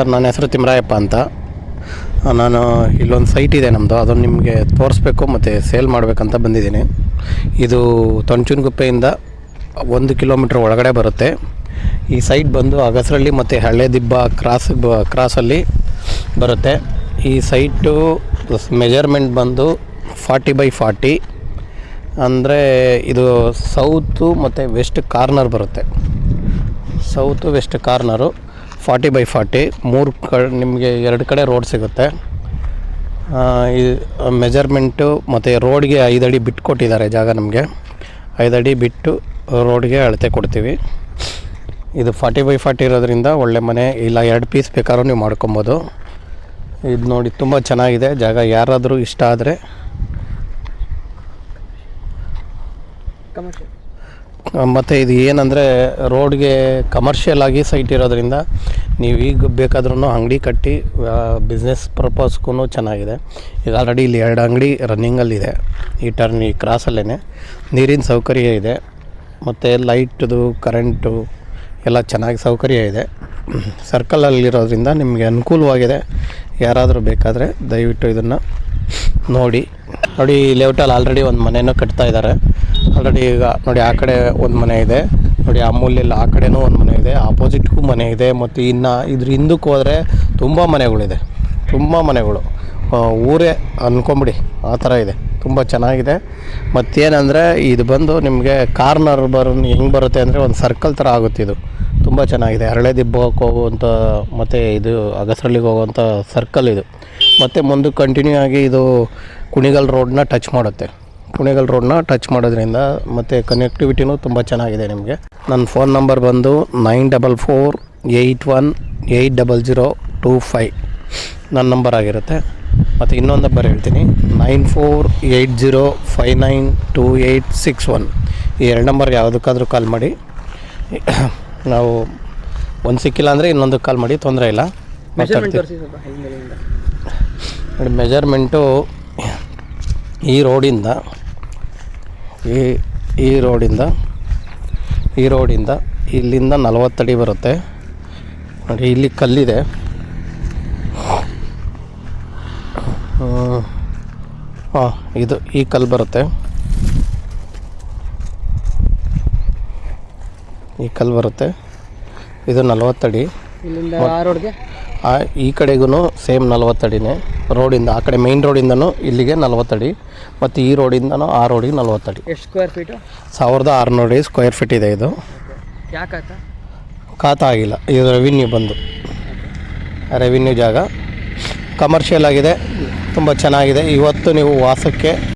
Sir, ನನ್ನ ಹೆಸರು ತಿಮ್ಮರಾಯಪ್ಪ ಅಂತ. ನಾನು ಇಲ್ಲೊಂದು ಸೈಟ್ ಇದೆ ನಮ್ಮದು, ಅದನ್ನು ನಿಮಗೆ ತೋರಿಸ್ಬೇಕು ಮತ್ತು ಸೇಲ್ ಮಾಡಬೇಕಂತ ಬಂದಿದ್ದೀನಿ. ಇದು ತೊಂಚನಗುಪ್ಪೆಯಿಂದ 1 ಕಿಲೋಮೀಟ್ರ್ ಒಳಗಡೆ ಬರುತ್ತೆ. ಈ ಸೈಟ್ ಬಂದು ಅಗಸರಳ್ಳಿ ಮತ್ತು ಹಳೆದಿಬ್ಬ ಕ್ರಾಸಲ್ಲಿ ಬರುತ್ತೆ. ಈ ಸೈಟು ಮೆಜರ್ಮೆಂಟ್ ಬಂದು 40x40, ಅಂದರೆ ಇದು ಸೌತು ಮತ್ತು ವೆಸ್ಟ್ ಕಾರ್ನರ್ ಬರುತ್ತೆ. ಸೌತು ವೆಸ್ಟ್ ಕಾರ್ನರು 40x40, 3 ನಿಮಗೆ 2 ಕಡೆ ರೋಡ್ ಸಿಗುತ್ತೆ. ಈ ಮೆಜರ್ಮೆಂಟು ಮತ್ತು ರೋಡ್ಗೆ 5 ಅಡಿ ಬಿಟ್ಟು ಕೊಟ್ಟಿದ್ದಾರೆ ಜಾಗ. ನಮಗೆ 5 ಅಡಿ ಬಿಟ್ಟು ರೋಡ್ಗೆ ಅಳತೆ ಕೊಡ್ತೀವಿ. ಇದು 40x40 ಇರೋದ್ರಿಂದ ಒಳ್ಳೆ ಮನೆ, ಇಲ್ಲ 2 ಪೀಸ್ ಬೇಕಾದ್ರೂ ನೀವು ಮಾಡ್ಕೊಬೋದು. ಇದು ನೋಡಿ ತುಂಬ ಚೆನ್ನಾಗಿದೆ ಜಾಗ. ಯಾರಾದರೂ ಇಷ್ಟ ಆದರೆ ಮತ್ತು ಇದು ಏನಂದರೆ ರೋಡ್ಗೆ ಕಮರ್ಷಿಯಲ್ ಆಗಿ ಸೈಟ್ ಇರೋದ್ರಿಂದ ನೀವು ಈಗ ಬೇಕಾದ್ರೂ ಅಂಗಡಿ ಕಟ್ಟಿ ಬಿಸ್ನೆಸ್ ಪರ್ಪಸ್ಗೂ ಚೆನ್ನಾಗಿದೆ. ಈಗ ಆಲ್ರೆಡಿ ಇಲ್ಲಿ 2 ಅಂಗಡಿ ರನ್ನಿಂಗಲ್ಲಿದೆ. ಈ ಕ್ರಾಸಲ್ಲೇ ನೀರಿನ ಸೌಕರ್ಯ ಇದೆ, ಮತ್ತು ಲೈಟ್ದು ಕರೆಂಟು ಎಲ್ಲ ಚೆನ್ನಾಗಿ ಸೌಕರ್ಯ ಇದೆ. ಸರ್ಕಲಲ್ಲಿರೋದ್ರಿಂದ ನಿಮಗೆ ಅನುಕೂಲವಾಗಿದೆ. ಯಾರಾದರೂ ಬೇಕಾದರೆ ದಯವಿಟ್ಟು ಇದನ್ನು ನೋಡಿ. ಈ ಲೇಔಟಲ್ಲಿ ಆಲ್ರೆಡಿ ಒಂದು ಮನೆಯೂ ಕಟ್ತಾ ಇದ್ದಾರೆ. ಆಲ್ರೆಡಿ ಈಗ ನೋಡಿ, ಆ ಕಡೆ ಒಂದು ಮನೆ ಇದೆ ನೋಡಿ, ಆ ಮೂಲೆಯಲ್ಲಿ ಆ ಕಡೆನೂ ಒಂದು ಮನೆ ಇದೆ, ಆಪೋಸಿಟ್ಗೂ ಮನೆ ಇದೆ. ಮತ್ತು ಇನ್ನು ಇದ್ರ ಹಿಂದಕ್ಕೆ ಹೋದರೆ ತುಂಬ ಮನೆಗಳು, ಊರೇ ಅಂದ್ಕೊಂಬಿಡಿ, ಆ ಥರ ಇದೆ. ತುಂಬ ಚೆನ್ನಾಗಿದೆ. ಮತ್ತೇನೆಂದರೆ ಇದು ಬಂದು ನಿಮಗೆ ಕಾರ್ನರ್ ಹೆಂಗೆ ಬರುತ್ತೆ ಅಂದರೆ ಒಂದು ಸರ್ಕಲ್ ಥರ ಆಗುತ್ತೆ. ಇದು ತುಂಬ ಚೆನ್ನಾಗಿದೆ. ಹಳೆದಿಬ್ಬಕ್ಕೆ ಹೋಗುವಂಥ ಮತ್ತು ಇದು ಅಗಸರಳ್ಳಿಗೆ ಹೋಗುವಂಥ ಸರ್ಕಲ್ ಇದು. ಮತ್ತು ಮುಂದೆ ಕಂಟಿನ್ಯೂ ಆಗಿ ಇದು ಕುಣಿಗಲ್ ರೋಡನ್ನ ಟಚ್ ಮಾಡುತ್ತೆ. ಕುಣಿಗಲ್ ರೋಡನ್ನ ಟಚ್ ಮಾಡೋದ್ರಿಂದ ಮತ್ತು ಕನೆಕ್ಟಿವಿಟಿನೂ ತುಂಬ ಚೆನ್ನಾಗಿದೆ ನಿಮಗೆ. ನನ್ನ ಫೋನ್ ನಂಬರ್ ಬಂದು 9448180025 ನನ್ನ ನಂಬರ್ ಆಗಿರುತ್ತೆ. ಮತ್ತು ಇನ್ನೊಂದು ನಂಬರ್ ಹೇಳ್ತೀನಿ, 9480592861. ಈ 2 ನಂಬರ್ ಯಾವುದಕ್ಕಾದರೂ ಕಾಲ್ ಮಾಡಿ. ನಾವು ಒಂದು ಸಿಕ್ಕಿಲ್ಲ ಅಂದರೆ ಇನ್ನೊಂದು ಕಾಲ್ ಮಾಡಿ, ತೊಂದರೆ ಇಲ್ಲ. ಮೆಜರ್ಮೆಂಟು ಈ ರೋಡಿಂದ ಇಲ್ಲಿಂದ 40 ಅಡಿ ಬರುತ್ತೆ ನೋಡಿ. ಇಲ್ಲಿ ಕಲ್ಲಿದೆ, ಇದು ಈ ಕಲ್ಲು ಬರುತ್ತೆ. ಇದು 40 ಅಡಿ. ಈ ಕಡೆಗೂ ಸೇಮ್ 40 ಅಡಿನೇ. ರೋಡಿಂದ ಆ ಕಡೆ ಮೇನ್ ರೋಡಿಂದನೂ ಇಲ್ಲಿಗೆ 40 ಅಡಿ, ಮತ್ತು ಈ ರೋಡಿಂದನೂ ಆ ರೋಡಿಗೆ 40 ಅಡಿ. ಎಷ್ಟು ಸ್ಕ್ವೇರ್ ಫೀಟು? 1600 ಸ್ಕ್ವೇರ್ ಫೀಟ್ ಇದೆ. ಇದು ಖಾತಾ ಆಗಿಲ್ಲ. ಇದು ರೆವಿನ್ಯೂ ಜಾಗ, ಕಮರ್ಷಿಯಲ್ ಆಗಿದೆ, ತುಂಬ ಚೆನ್ನಾಗಿದೆ. ಇವತ್ತು ನೀವು ವಾಸಕ್ಕೆ